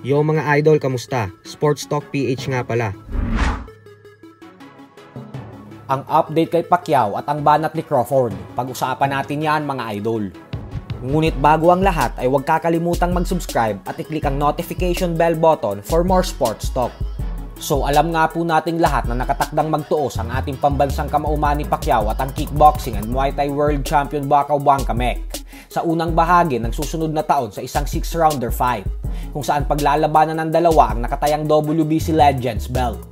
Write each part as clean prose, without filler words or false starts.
Yo mga idol, kamusta? Sports Talk PH nga pala. Ang update kay Pacquiao at ang banat ni Crawford. Pag-usapan natin yan mga idol. Ngunit bago ang lahat ay huwag kakalimutang mag-subscribe at i-click ang notification bell button for more sports talk. So alam nga po nating lahat na nakatakdang magtuos ang ating pambansang kamauman ni Pacquiao at ang kickboxing and Muay Thai World Champion Buakaw Bangkamek sa unang bahagi ng susunod na taon sa isang 6-rounder fight kung saan paglalabanan ng dalawa ang nakatayang WBC Legends belt.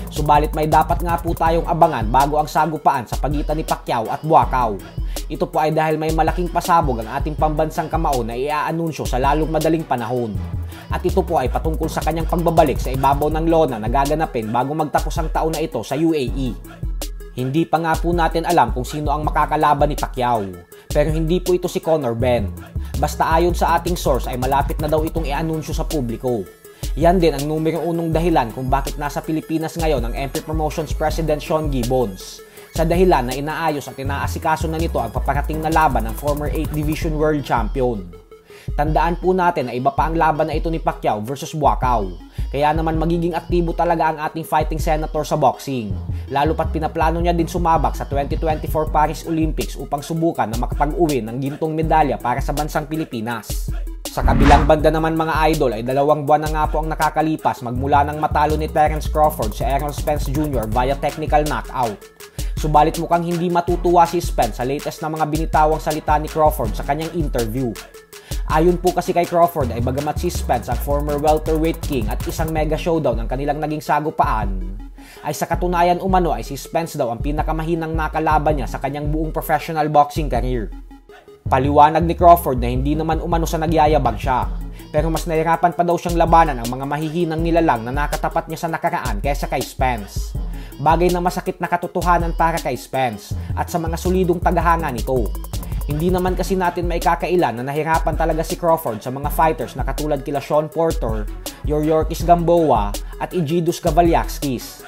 Subalit may dapat nga po tayong abangan bago ang sagupaan sa pagitan ni Pacquiao at Buakaw. Ito po ay dahil may malaking pasabog ang ating pambansang kamao na iaanunsyo sa lalong madaling panahon. At ito po ay patungkol sa kanyang pagbabalik sa ibabaw ng lona na gaganapin bago magtapos ang taon na ito sa UAE. Hindi pa nga po natin alam kung sino ang makakalaban ni Pacquiao, pero hindi po ito si Conor Benn. Basta ayon sa ating source ay malapit na daw itong i-anunsyo sa publiko. Yan din ang numero unong dahilan kung bakit nasa Pilipinas ngayon ang MP Promotions President Sean Gibbons. Sa dahilan na inaayos at inaasikaso na nito ang paparating na laban ng former 8th Division World Champion. Tandaan po natin na iba pa ang laban na ito ni Pacquiao versus Buakaw. Kaya naman magiging aktibo talaga ang ating fighting senator sa boxing. Lalo pat pinaplano niya din sumabak sa 2024 Paris Olympics upang subukan na makapag-uwi ng gintong medalya para sa bansang Pilipinas. Sa kabilang banda naman mga idol ay 2 buwan na nga po ang nakakalipas magmula nang matalo ni Terence Crawford si Errol Spence Jr. via technical knockout. Subalit mukhang hindi matutuwa si Spence sa latest na mga binitawang salita ni Crawford sa kanyang interview. Ayon po kasi kay Crawford ay bagamat si Spence ang former welterweight king at isang mega showdown ang kanilang naging sagupaan, ay sa katunayan umano ay si Spence daw ang pinakamahinang nakalaban niya sa kanyang buong professional boxing career. Paliwanag ni Crawford na hindi naman umano sa nagyayabang siya, pero mas nahirapan pa daw siyang labanan ang mga mahihinang nilalang na nakatapat niya sa nakaraan kaysa kay Spence. Bagay na masakit na katotohanan para kay Spence at sa mga solidong tagahanga nito. Hindi naman kasi natin maikakailan na nahirapan talaga si Crawford sa mga fighters na katulad kila Sean Porter, Yuriorkis Gamboa at Egidijus Cavaliaskis.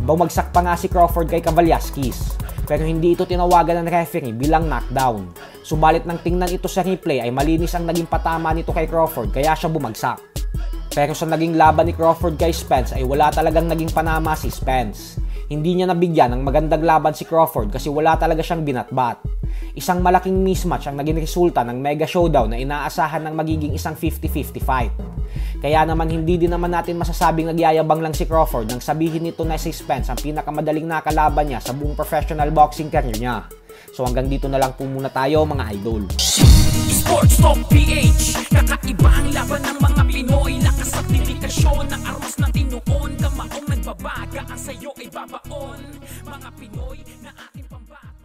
Bumagsak pa nga si Crawford kay Cavaliaskis, pero hindi ito tinawagan ng referee bilang knockdown. Subalit nang tingnan ito sa replay ay malinis ang naging patama nito kay Crawford kaya siya bumagsak. Pero sa naging laban ni Crawford kay Spence ay wala talagang naging panama si Spence. Hindi niya nabigyan ng magandang laban si Crawford kasi wala talaga siyang binatbat. Isang malaking mismatch ang naging resulta ng mega showdown na inaasahan ng magiging isang 50-50 fight. Kaya naman hindi din naman natin masasabing nagyayabang lang si Crawford nang sabihin nito na si Spence ang pinakamadaling nakalaban niya sa buong professional boxing career niya. So hanggang dito na lang po muna tayo mga idol. Sports Talk PH, kakaiba ang laban ng mga Pinoy. Lakas at dedikasyon ng armas na tinuon. Kamaong nagbabaga ang sayo ay babaon. Mga Pinoy na ating pambato.